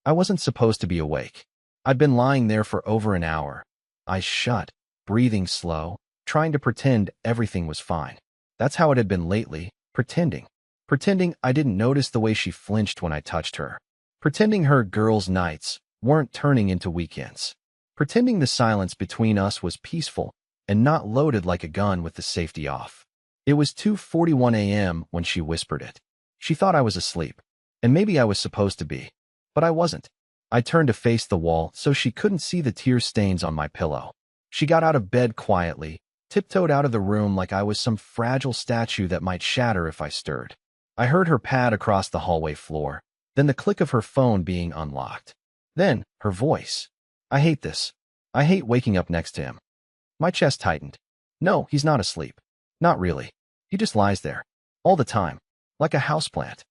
I wasn't supposed to be awake. I'd been lying there for over an hour. Eyes shut, breathing slow, trying to pretend everything was fine. That's how it had been lately, pretending. Pretending I didn't notice the way she flinched when I touched her. Pretending her girls' nights weren't turning into weekends. Pretending the silence between us was peaceful and not loaded like a gun with the safety off. It was 2:41 a.m. when she whispered it. She thought I was asleep, and maybe I was supposed to be, but I wasn't. I turned to face the wall so she couldn't see the tear stains on my pillow. She got out of bed quietly, tiptoed out of the room like I was some fragile statue that might shatter if I stirred. I heard her pad across the hallway floor, then the click of her phone being unlocked. Then, her voice. I hate this. I hate waking up next to him. My chest tightened. No, he's not asleep. Not really. He just lies there. All the time. Like a houseplant.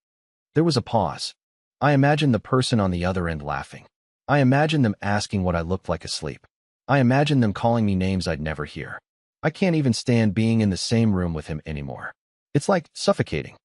There was a pause. I imagined the person on the other end laughing. I imagined them asking what I looked like asleep. I imagined them calling me names I'd never hear. I can't even stand being in the same room with him anymore. It's like suffocating.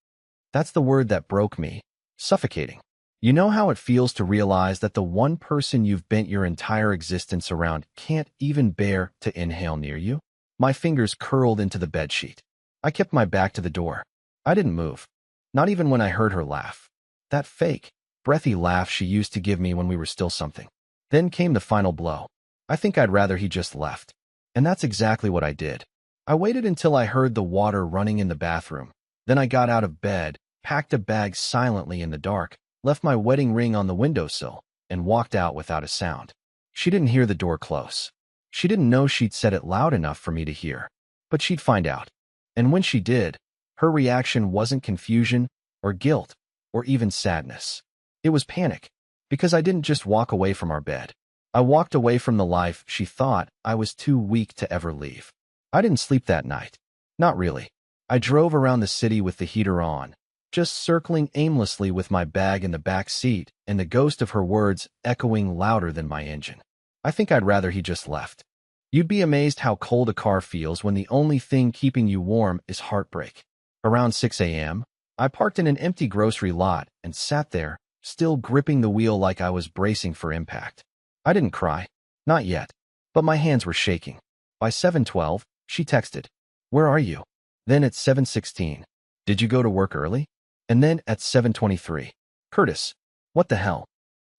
That's the word that broke me. Suffocating. You know how it feels to realize that the one person you've bent your entire existence around can't even bear to inhale near you? My fingers curled into the bedsheet. I kept my back to the door. I didn't move. Not even when I heard her laugh. That fake, breathy laugh she used to give me when we were still something. Then came the final blow. I think I'd rather he just left. And that's exactly what I did. I waited until I heard the water running in the bathroom. Then I got out of bed, packed a bag silently in the dark, left my wedding ring on the windowsill, and walked out without a sound. She didn't hear the door close. She didn't know she'd said it loud enough for me to hear. But she'd find out. And when she did, her reaction wasn't confusion or guilt or even sadness. It was panic, because I didn't just walk away from our bed. I walked away from the life she thought I was too weak to ever leave. I didn't sleep that night. Not really. I drove around the city with the heater on, just circling aimlessly with my bag in the back seat and the ghost of her words echoing louder than my engine. I think I'd rather he just left. You'd be amazed how cold a car feels when the only thing keeping you warm is heartbreak. Around 6 a.m., I parked in an empty grocery lot and sat there, still gripping the wheel like I was bracing for impact. I didn't cry. Not yet. But my hands were shaking. By 7:12, she texted, "Where are you?" Then at 7:16, "Did you go to work early?" And then at 7:23, "Curtis, what the hell?"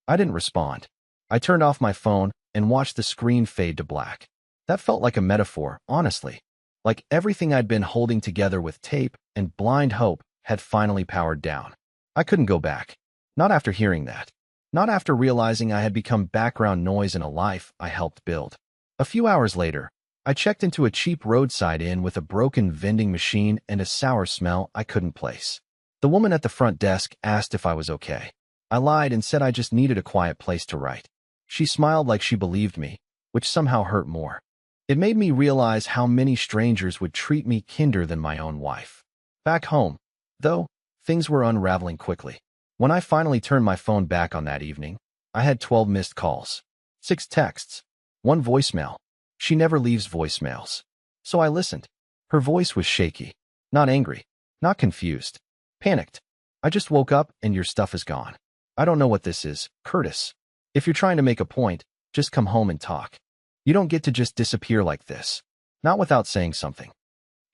I didn't respond. I turned off my phone and watched the screen fade to black. That felt like a metaphor, honestly. Like everything I'd been holding together with tape and blind hope had finally powered down. I couldn't go back. Not after hearing that. Not after realizing I had become background noise in a life I helped build. A few hours later, I checked into a cheap roadside inn with a broken vending machine and a sour smell I couldn't place. The woman at the front desk asked if I was okay. I lied and said I just needed a quiet place to write. She smiled like she believed me, which somehow hurt more. It made me realize how many strangers would treat me kinder than my own wife. Back home, though, things were unraveling quickly. When I finally turned my phone back on that evening, I had 12 missed calls, 6 texts, 1 voicemail. She never leaves voicemails. So I listened. Her voice was shaky, not angry, not confused, panicked. "I just woke up and your stuff is gone. I don't know what this is, Curtis. If you're trying to make a point, just come home and talk. You don't get to just disappear like this. Not without saying something."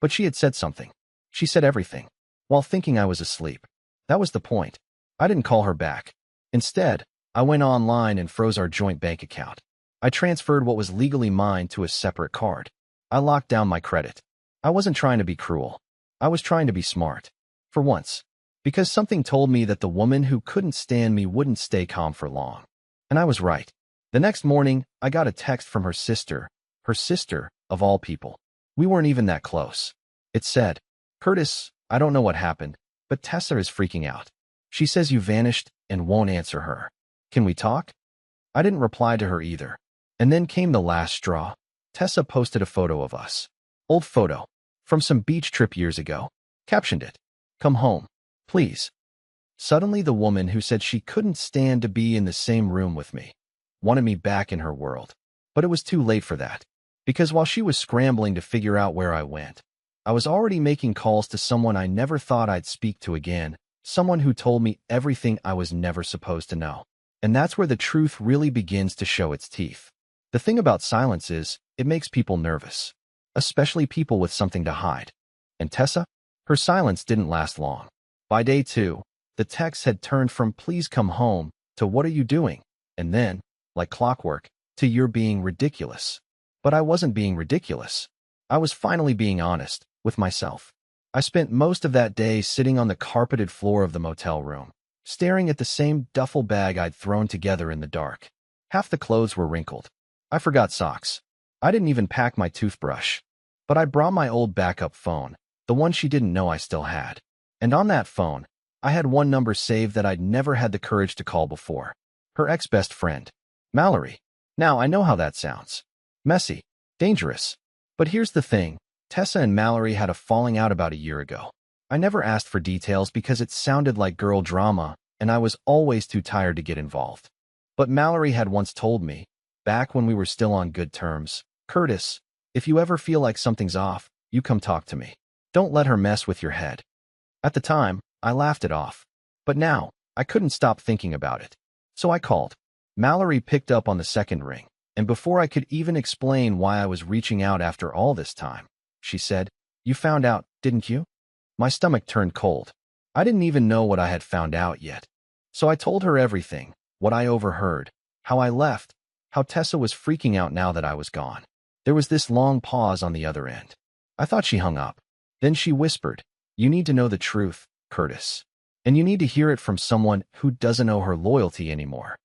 But she had said something. She said everything, while thinking I was asleep. That was the point. I didn't call her back. Instead, I went online and froze our joint bank account. I transferred what was legally mine to a separate card. I locked down my credit. I wasn't trying to be cruel. I was trying to be smart. For once. Because something told me that the woman who couldn't stand me wouldn't stay calm for long. And I was right. The next morning, I got a text from her sister, of all people. We weren't even that close. It said, "Curtis, I don't know what happened, but Tessa is freaking out. She says you vanished and won't answer her. Can we talk?" I didn't reply to her either. And then came the last straw. Tessa posted a photo of us. Old photo. From some beach trip years ago. Captioned it, "Come home, please." Suddenly the woman who said she couldn't stand to be in the same room with me wanted me back in her world. But it was too late for that. Because while she was scrambling to figure out where I went, I was already making calls to someone I never thought I'd speak to again, someone who told me everything I was never supposed to know. And that's where the truth really begins to show its teeth. The thing about silence is, it makes people nervous, especially people with something to hide. And Tessa? Her silence didn't last long. By day 2, the texts had turned from "please come home" to "what are you doing?" and then, like clockwork, to "you're being ridiculous." But I wasn't being ridiculous. I was finally being honest with myself. I spent most of that day sitting on the carpeted floor of the motel room, staring at the same duffel bag I'd thrown together in the dark. Half the clothes were wrinkled. I forgot socks. I didn't even pack my toothbrush. But I brought my old backup phone, the one she didn't know I still had. And on that phone, I had one number saved that I'd never had the courage to call before. Her ex-best friend, Mallory. Now, I know how that sounds. Messy. Dangerous. But here's the thing. Tessa and Mallory had a falling out about a year ago. I never asked for details because it sounded like girl drama, and I was always too tired to get involved. But Mallory had once told me, back when we were still on good terms, "Curtis, if you ever feel like something's off, you come talk to me. Don't let her mess with your head." At the time, I laughed it off. But now, I couldn't stop thinking about it. So I called. Mallory picked up on the second ring, and before I could even explain why I was reaching out after all this time, she said, "You found out, didn't you?" My stomach turned cold. I didn't even know what I had found out yet. So I told her everything, what I overheard, how I left, how Tessa was freaking out now that I was gone. There was this long pause on the other end. I thought she hung up. Then she whispered, "You need to know the truth, Curtis. And you need to hear it from someone who doesn't owe her loyalty anymore."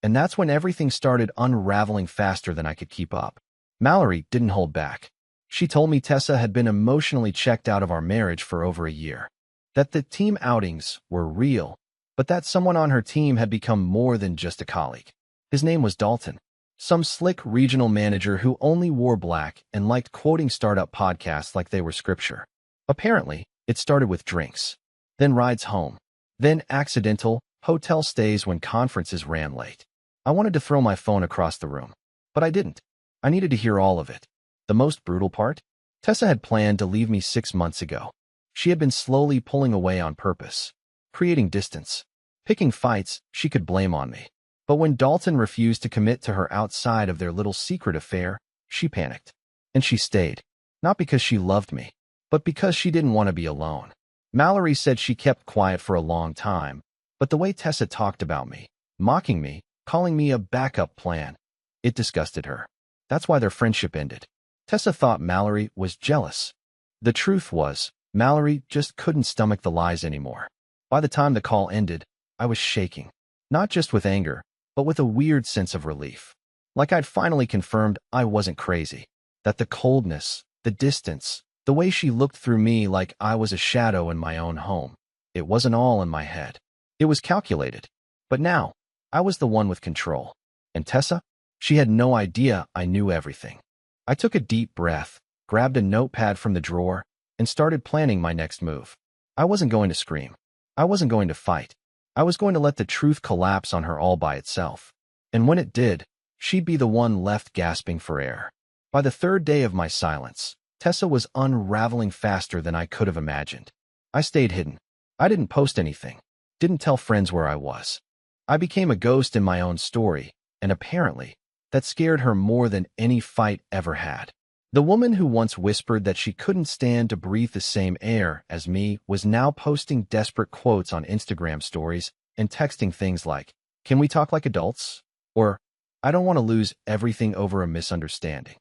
And that's when everything started unraveling faster than I could keep up. Mallory didn't hold back. She told me Tessa had been emotionally checked out of our marriage for over a year, that the team outings were real, but that someone on her team had become more than just a colleague. His name was Dalton, some slick regional manager who only wore black and liked quoting startup podcasts like they were scripture. Apparently, it started with drinks, then rides home, then accidental hotel stays when conferences ran late. I wanted to throw my phone across the room, but I didn't. I needed to hear all of it. The most brutal part? Tessa had planned to leave me 6 months ago. She had been slowly pulling away on purpose, creating distance, picking fights she could blame on me. But when Dalton refused to commit to her outside of their little secret affair, she panicked. And she stayed, not because she loved me, but because she didn't want to be alone. Mallory said she kept quiet for a long time, but the way Tessa talked about me, mocking me, calling me a backup plan, it disgusted her. That's why their friendship ended. Tessa thought Mallory was jealous. The truth was, Mallory just couldn't stomach the lies anymore. By the time the call ended, I was shaking. Not just with anger, but with a weird sense of relief. Like I'd finally confirmed I wasn't crazy. That the coldness, the distance, the way she looked through me like I was a shadow in my own home, it wasn't all in my head. It was calculated. But now, I was the one with control. And Tessa? She had no idea I knew everything. I took a deep breath, grabbed a notepad from the drawer, and started planning my next move. I wasn't going to scream. I wasn't going to fight. I was going to let the truth collapse on her all by itself. And when it did, she'd be the one left gasping for air. By the third day of my silence, Tessa was unraveling faster than I could have imagined. I stayed hidden. I didn't post anything. Didn't tell friends where I was. I became a ghost in my own story, and apparently, that scared her more than any fight ever had. The woman who once whispered that she couldn't stand to breathe the same air as me was now posting desperate quotes on Instagram stories and texting things like, "Can we talk like adults?" Or, "I don't want to lose everything over a misunderstanding."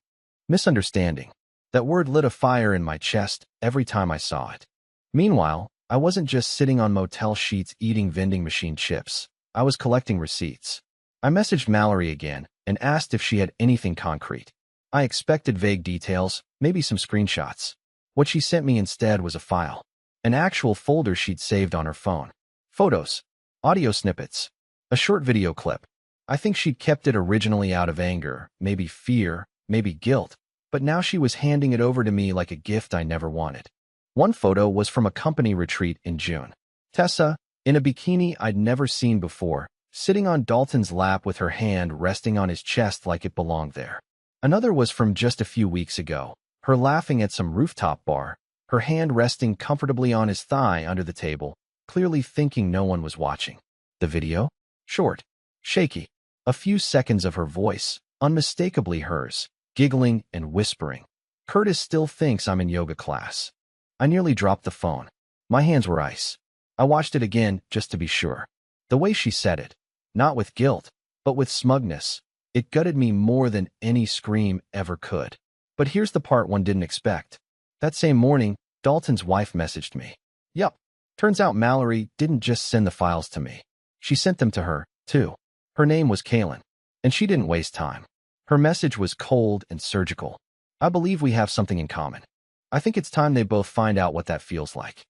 Misunderstanding. That word lit a fire in my chest every time I saw it. Meanwhile, I wasn't just sitting on motel sheets eating vending machine chips. I was collecting receipts. I messaged Mallory again and asked if she had anything concrete. I expected vague details, maybe some screenshots. What she sent me instead was a file, an actual folder she'd saved on her phone. Photos, audio snippets, a short video clip. I think she'd kept it originally out of anger, maybe fear, maybe guilt, but now she was handing it over to me like a gift I never wanted. One photo was from a company retreat in June. Tessa, in a bikini I'd never seen before, sitting on Dalton's lap with her hand resting on his chest like it belonged there. Another was from just a few weeks ago, her laughing at some rooftop bar, her hand resting comfortably on his thigh under the table, clearly thinking no one was watching. The video? Short. Shaky. A few seconds of her voice, unmistakably hers, giggling and whispering. Curtis still thinks I'm in yoga class. I nearly dropped the phone. My hands were ice. I watched it again just to be sure. The way she said it, not with guilt, but with smugness, it gutted me more than any scream ever could. But here's the part one didn't expect. That same morning, Dalton's wife messaged me. Yup. Turns out Mallory didn't just send the files to me. She sent them to her, too. Her name was Kaylin, and she didn't waste time. Her message was cold and surgical. I believe we have something in common. I think it's time they both find out what that feels like.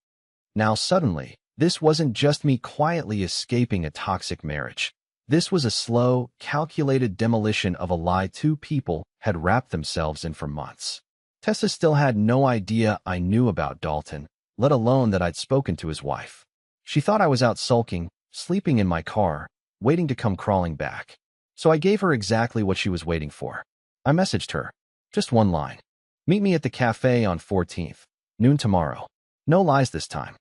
Now suddenly, this wasn't just me quietly escaping a toxic marriage. This was a slow, calculated demolition of a lie two people had wrapped themselves in for months. Tessa still had no idea I knew about Dalton, let alone that I'd spoken to his wife. She thought I was out sulking, sleeping in my car, waiting to come crawling back. So I gave her exactly what she was waiting for. I messaged her. Just one line. Meet me at the cafe on 14th, noon tomorrow. No lies this time.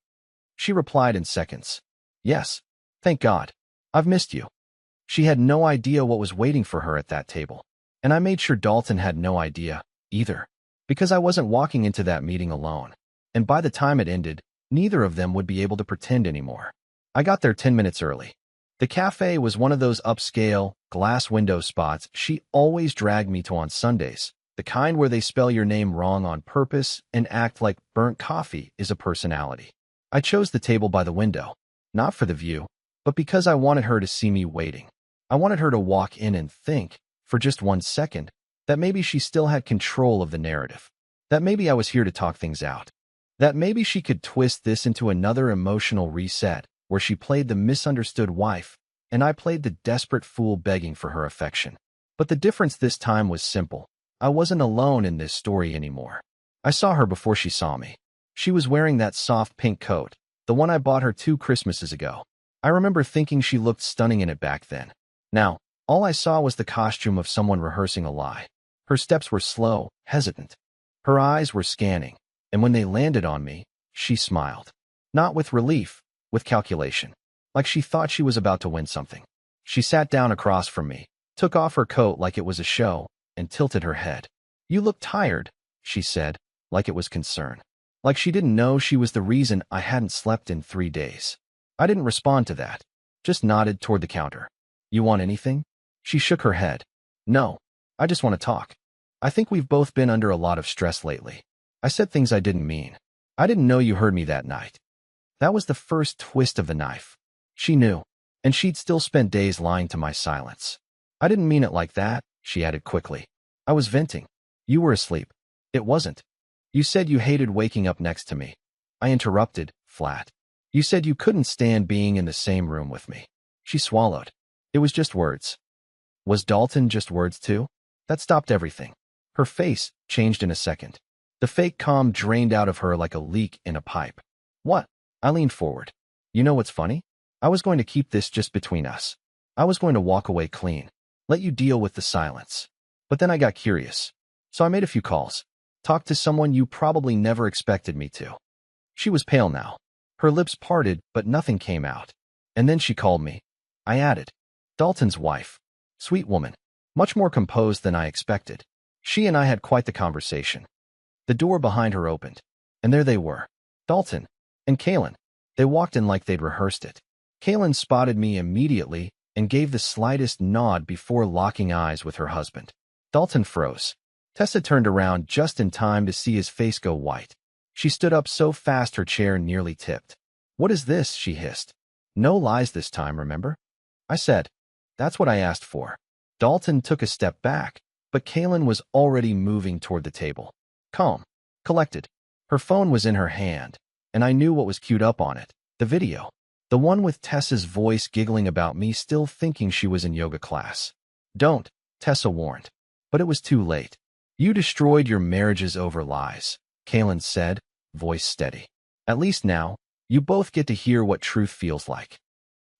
She replied in seconds. Yes. Thank God. I've missed you. She had no idea what was waiting for her at that table. And I made sure Dalton had no idea, either. Because I wasn't walking into that meeting alone. And by the time it ended, neither of them would be able to pretend anymore. I got there 10 minutes early. The cafe was one of those upscale, glass window spots she always dragged me to on Sundays, the kind where they spell your name wrong on purpose and act like burnt coffee is a personality. I chose the table by the window, not for the view, but because I wanted her to see me waiting. I wanted her to walk in and think, for just 1 second, that maybe she still had control of the narrative. That maybe I was here to talk things out. That maybe she could twist this into another emotional reset, where she played the misunderstood wife, and I played the desperate fool begging for her affection. But the difference this time was simple. I wasn't alone in this story anymore. I saw her before she saw me. She was wearing that soft pink coat, the one I bought her 2 Christmases ago. I remember thinking she looked stunning in it back then. Now, all I saw was the costume of someone rehearsing a lie. Her steps were slow, hesitant. Her eyes were scanning, and when they landed on me, she smiled. Not with relief, with calculation. Like she thought she was about to win something. She sat down across from me, took off her coat like it was a show, and tilted her head. You look tired, she said, like it was concern. Like she didn't know she was the reason I hadn't slept in 3 days. I didn't respond to that, just nodded toward the counter. You want anything? She shook her head. No, I just want to talk. I think we've both been under a lot of stress lately. I said things I didn't mean. I didn't know you heard me that night. That was the first twist of the knife. She knew, and she'd still spent days lying to my silence. I didn't mean it like that, she added quickly. I was venting. You were asleep. It wasn't. You said you hated waking up next to me. I interrupted, flat. You said you couldn't stand being in the same room with me. She swallowed. It was just words. Was Dalton just words too? That stopped everything. Her face changed in a second. The fake calm drained out of her like a leak in a pipe. What? I leaned forward. You know what's funny? I was going to keep this just between us. I was going to walk away clean. Let you deal with the silence. But then I got curious. So I made a few calls. Talked to someone you probably never expected me to. She was pale now. Her lips parted, but nothing came out. And then she called me. I added. Dalton's wife. Sweet woman. Much more composed than I expected. She and I had quite the conversation. The door behind her opened. And there they were. Dalton. And Kaylin. They walked in like they'd rehearsed it. Kaylin spotted me immediately and gave the slightest nod before locking eyes with her husband. Dalton froze. Tessa turned around just in time to see his face go white. She stood up so fast her chair nearly tipped. What is this? She hissed. No lies this time, remember? I said. That's what I asked for. Dalton took a step back, but Kaylin was already moving toward the table. Calm. Collected. Her phone was in her hand, and I knew what was queued up on it. The video. The one with Tessa's voice giggling about me still thinking she was in yoga class. Don't, Tessa warned. But it was too late. You destroyed your marriages over lies, Kaylin said, voice steady. At least now, you both get to hear what truth feels like.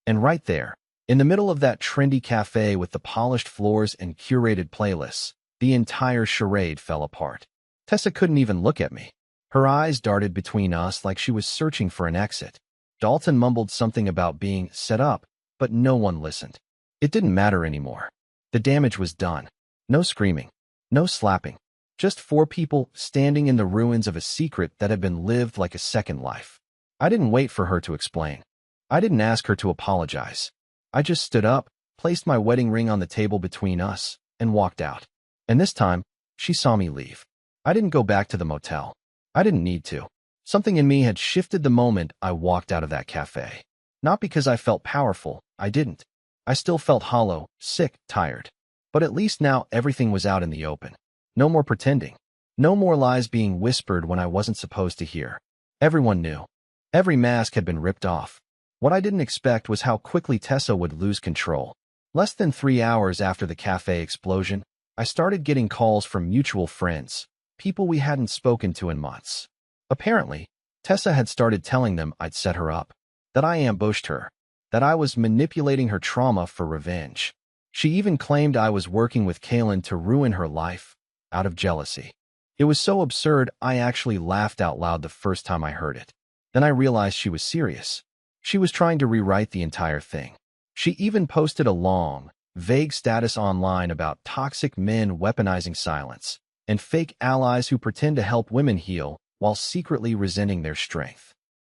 And right there, in the middle of that trendy cafe with the polished floors and curated playlists, the entire charade fell apart. Tessa couldn't even look at me. Her eyes darted between us like she was searching for an exit. Dalton mumbled something about being set up, but no one listened. It didn't matter anymore. The damage was done. No screaming. No slapping. Just four people standing in the ruins of a secret that had been lived like a second life. I didn't wait for her to explain. I didn't ask her to apologize. I just stood up, placed my wedding ring on the table between us, and walked out. And this time, she saw me leave. I didn't go back to the motel. I didn't need to. Something in me had shifted the moment I walked out of that cafe. Not because I felt powerful, I didn't. I still felt hollow, sick, tired. But at least now everything was out in the open. No more pretending. No more lies being whispered when I wasn't supposed to hear. Everyone knew. Every mask had been ripped off. What I didn't expect was how quickly Tessa would lose control. Less than 3 hours after the cafe explosion, I started getting calls from mutual friends, people we hadn't spoken to in months. Apparently, Tessa had started telling them I'd set her up, that I ambushed her, that I was manipulating her trauma for revenge. She even claimed I was working with Kaylin to ruin her life, out of jealousy. It was so absurd I actually laughed out loud the first time I heard it. Then I realized she was serious. She was trying to rewrite the entire thing. She even posted a long, vague status online about toxic men weaponizing silence, and fake allies who pretend to help women heal while secretly resenting their strength.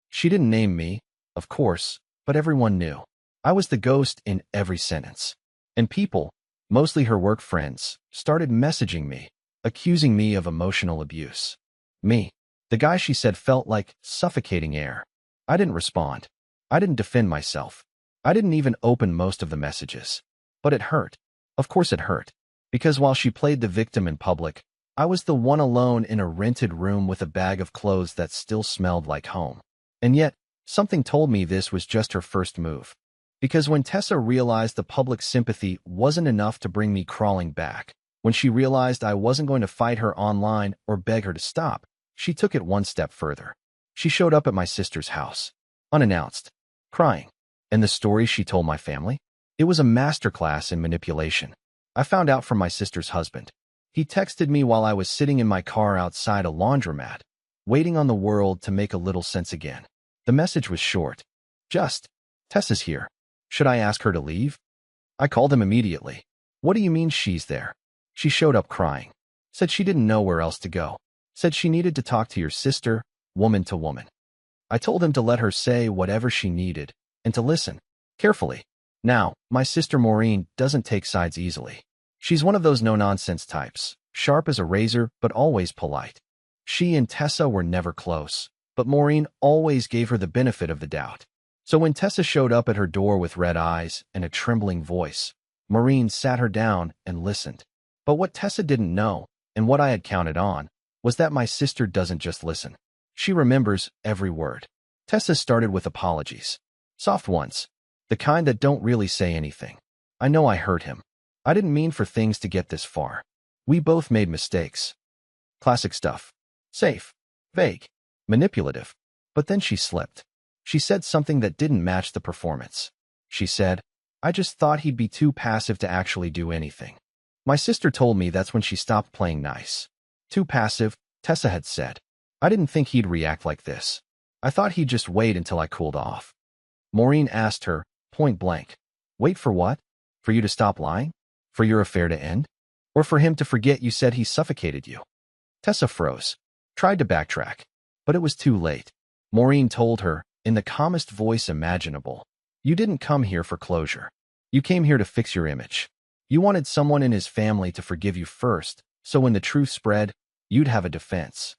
She didn't name me, of course, but everyone knew. I was the ghost in every sentence. And people, mostly her work friends, started messaging me, accusing me of emotional abuse. Me, the guy she said felt like suffocating air. I didn't respond. I didn't defend myself. I didn't even open most of the messages. But it hurt. Of course it hurt. Because while she played the victim in public, I was the one alone in a rented room with a bag of clothes that still smelled like home. And yet, something told me this was just her first move. Because when Tessa realized the public sympathy wasn't enough to bring me crawling back, when she realized I wasn't going to fight her online or beg her to stop, she took it one step further. She showed up at my sister's house, unannounced, crying. And the story she told my family? It was a masterclass in manipulation. I found out from my sister's husband. He texted me while I was sitting in my car outside a laundromat, waiting on the world to make a little sense again. The message was short. Just, Tessa's here. Should I ask her to leave? I called him immediately. What do you mean she's there? She showed up crying. Said she didn't know where else to go. Said she needed to talk to your sister, woman to woman. I told him to let her say whatever she needed, and to listen, carefully. Now, my sister Maureen doesn't take sides easily. She's one of those no-nonsense types, sharp as a razor but always polite. She and Tessa were never close, but Maureen always gave her the benefit of the doubt. So when Tessa showed up at her door with red eyes and a trembling voice, Maureen sat her down and listened. But what Tessa didn't know, and what I had counted on, was that my sister doesn't just listen. She remembers every word. Tessa started with apologies. Soft ones. The kind that don't really say anything. I know I hurt him. I didn't mean for things to get this far. We both made mistakes. Classic stuff. Safe. Vague. Manipulative. But then she slipped. She said something that didn't match the performance. She said, I just thought he'd be too passive to actually do anything. My sister told me that's when she stopped playing nice. Too passive, Tessa had said. I didn't think he'd react like this. I thought he'd just wait until I cooled off. Maureen asked her, point blank. Wait for what? For you to stop lying? For your affair to end? Or for him to forget you said he suffocated you? Tessa froze. Tried to backtrack. But it was too late. Maureen told her, in the calmest voice imaginable, you didn't come here for closure. You came here to fix your image. You wanted someone in his family to forgive you first, so when the truth spread, you'd have a defense.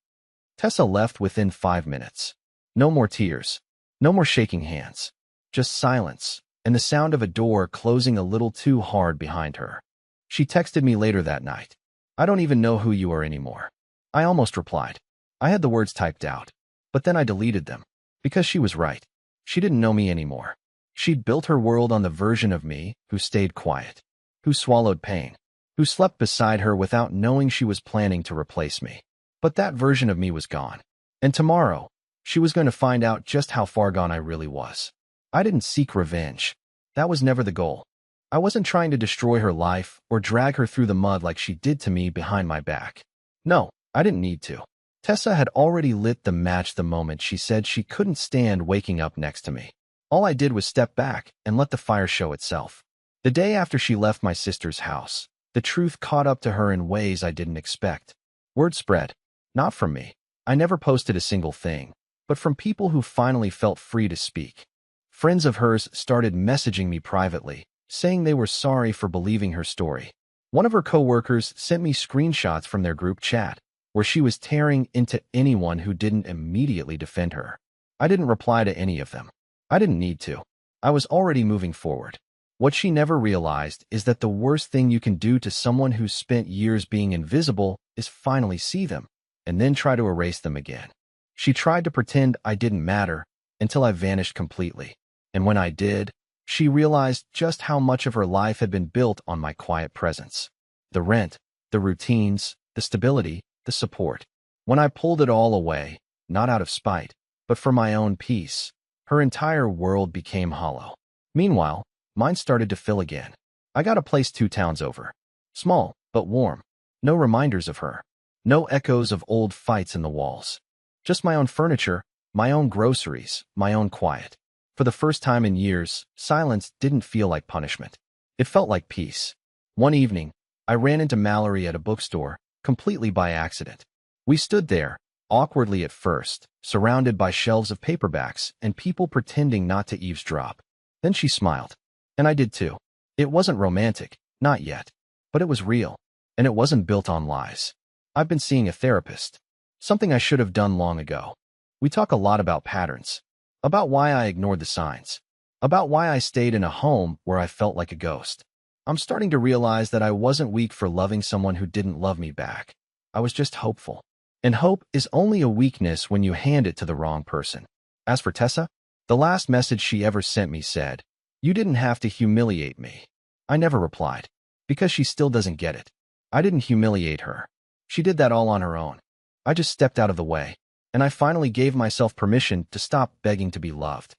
Tessa left within 5 minutes. No more tears. No more shaking hands. Just silence, and the sound of a door closing a little too hard behind her. She texted me later that night. I don't even know who you are anymore. I almost replied. I had the words typed out, but then I deleted them. Because she was right. She didn't know me anymore. She'd built her world on the version of me who stayed quiet, who swallowed pain, who slept beside her without knowing she was planning to replace me. But that version of me was gone. And tomorrow, she was going to find out just how far gone I really was. I didn't seek revenge. That was never the goal. I wasn't trying to destroy her life or drag her through the mud like she did to me behind my back. No, I didn't need to. Tessa had already lit the match the moment she said she couldn't stand waking up next to me. All I did was step back and let the fire show itself. The day after she left my sister's house, the truth caught up to her in ways I didn't expect. Word spread. Not from me. I never posted a single thing, but from people who finally felt free to speak. Friends of hers started messaging me privately, saying they were sorry for believing her story. One of her coworkers sent me screenshots from their group chat, where she was tearing into anyone who didn't immediately defend her. I didn't reply to any of them. I didn't need to. I was already moving forward. What she never realized is that the worst thing you can do to someone who's spent years being invisible is finally see them, and then try to erase them again. She tried to pretend I didn't matter until I vanished completely. And when I did, she realized just how much of her life had been built on my quiet presence. The rent, the routines, the stability, the support. When I pulled it all away, not out of spite, but for my own peace, her entire world became hollow. Meanwhile, mine started to fill again. I got a place 2 towns over. Small, but warm. No reminders of her. No echoes of old fights in the walls. Just my own furniture, my own groceries, my own quiet. For the first time in years, silence didn't feel like punishment. It felt like peace. One evening, I ran into Mallory at a bookstore, completely by accident. We stood there, awkwardly at first, surrounded by shelves of paperbacks and people pretending not to eavesdrop. Then she smiled. And I did too. It wasn't romantic, not yet. But it was real. And it wasn't built on lies. I've been seeing a therapist. Something I should have done long ago. We talk a lot about patterns. About why I ignored the signs. About why I stayed in a home where I felt like a ghost. I'm starting to realize that I wasn't weak for loving someone who didn't love me back. I was just hopeful. And hope is only a weakness when you hand it to the wrong person. As for Tessa, the last message she ever sent me said, "You didn't have to humiliate me." I never replied, because she still doesn't get it. I didn't humiliate her. She did that all on her own. I just stepped out of the way, and I finally gave myself permission to stop begging to be loved.